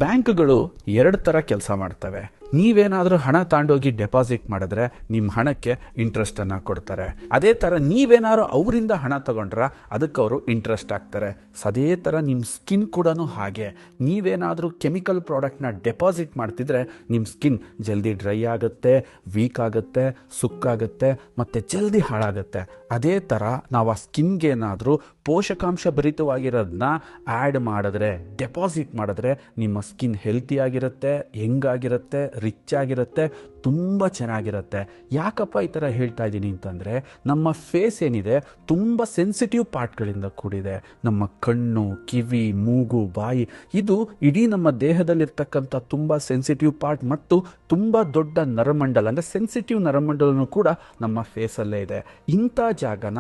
ಬ್ಯಾಂಕ್ಗಳು ಎರಡು ಥರ ಕೆಲಸ ಮಾಡ್ತವೆ. ನೀವೇನಾದರೂ ಹಣ ತಾಂಡೋಗಿ ಡೆಪಾಸಿಟ್ ಮಾಡಿದ್ರೆ ನಿಮ್ಮ ಹಣಕ್ಕೆ ಇಂಟ್ರೆಸ್ಟನ್ನು ಕೊಡ್ತಾರೆ. ಅದೇ ಥರ ನೀವೇನಾದ್ರು ಅವರಿಂದ ಹಣ ತಗೊಂಡ್ರೆ ಅದಕ್ಕೆ ಅವರು ಇಂಟ್ರೆಸ್ಟ್ ಹಾಕ್ತಾರೆ. ಅದೇ ಥರ ನಿಮ್ಮ ಸ್ಕಿನ್ ಕೂಡ ಹಾಗೆ. ನೀವೇನಾದರೂ ಕೆಮಿಕಲ್ ಪ್ರಾಡಕ್ಟ್ನ ಡೆಪಾಸಿಟ್ ಮಾಡ್ತಿದ್ರೆ ನಿಮ್ಮ ಸ್ಕಿನ್ ಜಲ್ದಿ ಡ್ರೈ ಆಗುತ್ತೆ, ವೀಕ್ ಆಗುತ್ತೆ, ಸುಕ್ಕಾಗುತ್ತೆ ಮತ್ತು ಜಲ್ದಿ ಹಾಳಾಗುತ್ತೆ. ಅದೇ ಥರ ನಾವು ಆ ಸ್ಕಿನ್ಗೆ ಏನಾದರೂ ಪೋಷಕಾಂಶ ಭರಿತವಾಗಿರೋದನ್ನ ಆ್ಯಡ್ ಮಾಡಿದ್ರೆ, ಡೆಪಾಸಿಟ್ ಮಾಡಿದ್ರೆ ನಿಮ್ಮ ಸ್ಕಿನ್ ಹೆಲ್ತಿಯಾಗಿರುತ್ತೆ, ಹೆಂಗಾಗಿರುತ್ತೆ, ರಿಚ್ ಆಗಿರುತ್ತೆ, ತುಂಬ ಚೆನ್ನಾಗಿರುತ್ತೆ. ಯಾಕಪ್ಪ ಈ ಥರ ಹೇಳ್ತಾ ಇದ್ದೀನಿ ಅಂತಂದರೆ, ನಮ್ಮ ಫೇಸ್ ಏನಿದೆ ತುಂಬ ಸೆನ್ಸಿಟಿವ್ ಪಾರ್ಟ್ಗಳಿಂದ ಕೂಡಿದೆ. ನಮ್ಮ ಕಣ್ಣು, ಕಿವಿ, ಮೂಗು, ಬಾಯಿ, ಇದು ಇಡೀ ನಮ್ಮ ದೇಹದಲ್ಲಿರ್ತಕ್ಕಂಥ ತುಂಬ ಸೆನ್ಸಿಟಿವ್ ಪಾರ್ಟ್ ಮತ್ತು ತುಂಬ ದೊಡ್ಡ ನರಮಂಡಲ ಅಂದರೆ ಸೆನ್ಸಿಟಿವ್ ನರಮಂಡಲನೂ ಕೂಡ ನಮ್ಮ ಫೇಸಲ್ಲೇ ಇದೆ. ಇಂಥ ಜಾಗನ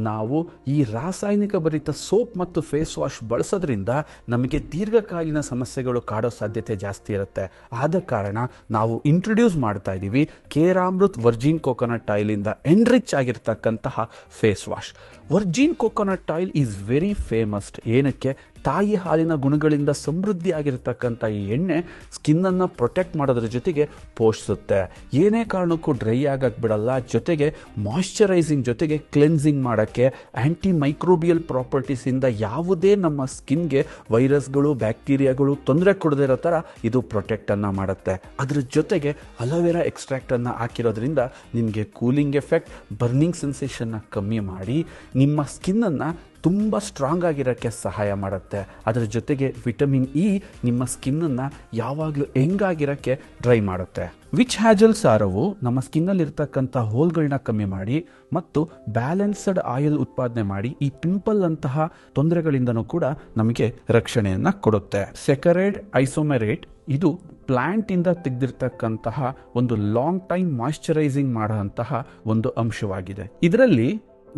ನಾವು ಈ ರಾಸಾಯನಿಕ ಭರಿತ ಸೋಪ್ ಮತ್ತು ಫೇಸ್ ವಾಶ್ ಬಳಸೋದ್ರಿಂದ ನಮಗೆ ದೀರ್ಘಕಾಲೀನ ಸಮಸ್ಯೆಗಳು ಕಾಡೋ ಸಾಧ್ಯತೆ ಜಾಸ್ತಿ ಇರುತ್ತೆ. ಆದ ಕಾರಣ ನಾವು ಇಂಟ್ರೊಡ್ಯೂಸ್ ಮಾಡ್ತಾ ಇದ್ದೀವಿ ಕೇರಾಮೃತ್ ವರ್ಜಿನ್ ಕೋಕೋನಟ್ ಆಯಿಲ್ ಇಂದ ಎನ್ರಿಚ್ ಆಗಿರ್ತಕ್ಕಂತಹ face wash. Virgin coconut oil is very famous. ಏನಕ್ಕೆ? ತಾಯಿ ಹಾಲಿನ ಗುಣಗಳಿಂದ ಸಮೃದ್ಧಿ ಆಗಿರ್ತಕ್ಕಂಥ ಈ ಎಣ್ಣೆ ಸ್ಕಿನ್ನನ್ನು ಪ್ರೊಟೆಕ್ಟ್ ಮಾಡೋದ್ರ ಜೊತೆಗೆ ಪೋಷಿಸುತ್ತೆ. ಏನೇ ಕಾರಣಕ್ಕೂ ಡ್ರೈ ಆಗಕ್ಕೆ ಬಿಡಲ್ಲ. ಜೊತೆಗೆ ಮಾಯ್ಶ್ಚರೈಸಿಂಗ್ ಜೊತೆಗೆ ಕ್ಲೆನ್ಸಿಂಗ್ ಮಾಡೋಕ್ಕೆ ಆ್ಯಂಟಿ ಮೈಕ್ರೋಬಿಯಲ್ ಪ್ರಾಪರ್ಟೀಸಿಂದ ಯಾವುದೇ ನಮ್ಮ ಸ್ಕಿನ್ಗೆ ವೈರಸ್ಗಳು, ಬ್ಯಾಕ್ಟೀರಿಯಾಗಳು ತೊಂದರೆ ಕೊಡದೇ ಇರೋ ಥರ ಇದು ಪ್ರೊಟೆಕ್ಟನ್ನು ಮಾಡುತ್ತೆ. ಅದ್ರ ಜೊತೆಗೆ ಅಲೋವೆರಾ ಎಕ್ಸ್ಟ್ರಾಕ್ಟನ್ನು ಹಾಕಿರೋದ್ರಿಂದ ನಿಮಗೆ ಕೂಲಿಂಗ್ ಎಫೆಕ್ಟ್, ಬರ್ನಿಂಗ್ ಸೆನ್ಸೇಷನ್ನ ಕಮ್ಮಿ ಮಾಡಿ ನಿಮ್ಮ ಸ್ಕಿನ್ನನ್ನು ತುಂಬ ಸ್ಟ್ರಾಂಗ್ ಆಗಿರೋಕ್ಕೆ ಸಹಾಯ ಮಾಡುತ್ತೆ. ಅದರ ಜೊತೆಗೆ ವಿಟಮಿನ್ ಇ ನಿಮ್ಮ ಸ್ಕಿನ್ನನ್ನು ಯಾವಾಗಲೂ ಹೆಂಗಾಗಿರೋಕ್ಕೆ ಡ್ರೈ ಮಾಡುತ್ತೆ. ವಿಚ್ ಹ್ಯಾಜಲ್ ಸಾರವು ನಮ್ಮ ಸ್ಕಿನ್ನಲ್ಲಿರ್ತಕ್ಕಂಥ ಹೋಲ್ಗಳನ್ನ ಕಮ್ಮಿ ಮಾಡಿ ಮತ್ತು ಬ್ಯಾಲೆನ್ಸ್ಡ್ ಆಯಿಲ್ ಉತ್ಪಾದನೆ ಮಾಡಿ ಈ ಪಿಂಪಲ್ ಅಂತಹ ತೊಂದರೆಗಳಿಂದನೂ ಕೂಡ ನಮಗೆ ರಕ್ಷಣೆಯನ್ನು ಕೊಡುತ್ತೆ. ಸೆಕರೇಡ್ ಐಸೋಮೆರೇಟ್ ಇದು ಪ್ಲಾಂಟಿಂದ ತೆಗೆದಿರ್ತಕ್ಕಂತಹ ಒಂದು ಲಾಂಗ್ ಟೈಮ್ ಮಾಯ್ಶ್ಚರೈಸಿಂಗ್ ಮಾಡುವಂತಹ ಒಂದು ಅಂಶವಾಗಿದೆ. ಇದರಲ್ಲಿ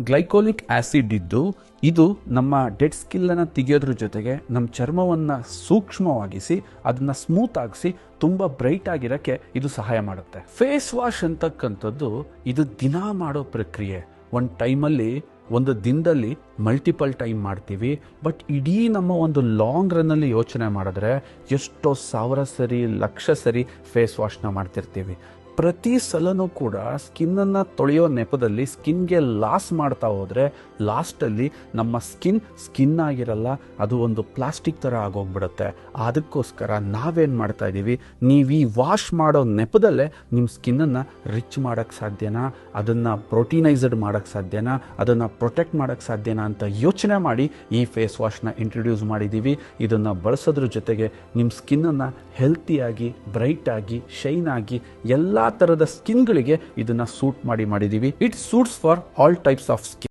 ಗ್ಲೈಕೋಲಿಕ್ ಆಸಿಡ್ ಇದ್ದು ಇದು ನಮ್ಮ ಡೆಡ್ ಸ್ಕಿಲ್ಲನ್ನು ತೆಗೆಯೋದ್ರ ಜೊತೆಗೆ ನಮ್ಮ ಚರ್ಮವನ್ನು ಸೂಕ್ಷ್ಮವಾಗಿಸಿ ಅದನ್ನು ಸ್ಮೂತ್ ಆಗಿಸಿ ತುಂಬ ಬ್ರೈಟ್ ಆಗಿರೋಕ್ಕೆ ಇದು ಸಹಾಯ ಮಾಡುತ್ತೆ. ಫೇಸ್ ವಾಶ್ ಅಂತಕ್ಕಂಥದ್ದು ಇದು ದಿನ ಮಾಡೋ ಪ್ರಕ್ರಿಯೆ. ಒಂದು ದಿನದಲ್ಲಿ ಮಲ್ಟಿಪಲ್ ಟೈಮ್ ಮಾಡ್ತೀವಿ. ಬಟ್ ಇಡೀ ನಮ್ಮ ಒಂದು ಲಾಂಗ್ ರನ್ನಲ್ಲಿ ಯೋಚನೆ ಮಾಡಿದ್ರೆ ಎಷ್ಟೋ ಸಾವಿರ ಸರಿ, ಲಕ್ಷ ಸರಿ ಫೇಸ್ ವಾಶ್ನ ಮಾಡ್ತಿರ್ತೀವಿ. ಪ್ರತಿ ಸಲನೂ ಕೂಡ ಸ್ಕಿನ್ನನ್ನು ತೊಳೆಯೋ ನೆಪದಲ್ಲಿ ಸ್ಕಿನ್ಗೆ ಲಾಸ್ ಮಾಡ್ತಾ ಹೋದರೆ ಲಾಸ್ಟಲ್ಲಿ ನಮ್ಮ ಸ್ಕಿನ್ ಆಗಿರಲ್ಲ, ಅದು ಒಂದು ಪ್ಲಾಸ್ಟಿಕ್ ಥರ ಆಗೋಗ್ಬಿಡುತ್ತೆ. ಅದಕ್ಕೋಸ್ಕರ ನಾವೇನು ಮಾಡ್ತಾ ಇದ್ದೀವಿ, ನೀವು ಈ ವಾಶ್ ಮಾಡೋ ನೆಪದಲ್ಲೇ ನಿಮ್ಮ ಸ್ಕಿನ್ನನ್ನು ರಿಚ್ ಮಾಡೋಕ್ಕೆ ಸಾಧ್ಯನಾ, ಅದನ್ನು ಪ್ರೋಟೀನೈಸ್ಡ್ ಮಾಡೋಕ್ಕೆ ಸಾಧ್ಯನಾ, ಅದನ್ನು ಪ್ರೊಟೆಕ್ಟ್ ಮಾಡೋಕ್ಕೆ ಸಾಧ್ಯನಾ ಅಂತ ಯೋಚನೆ ಮಾಡಿ ಈ ಫೇಸ್ ವಾಶ್ನ ಇಂಟ್ರೊಡ್ಯೂಸ್ ಮಾಡಿದ್ದೀವಿ. ಇದನ್ನು ಬಳಸೋದ್ರ ಜೊತೆಗೆ ನಿಮ್ಮ ಸ್ಕಿನ್ನನ್ನು ಹೆಲ್ತಿಯಾಗಿ, ಬ್ರೈಟಾಗಿ, ಶೈನ್ ಆಗಿ ಎಲ್ಲ ಥರದ ಸ್ಕಿನ್ಗಳಿಗೆ ಇದನ್ನು ಸೂಟ್ ಮಾಡಿದ್ದೀವಿ. It suits for all types of skin.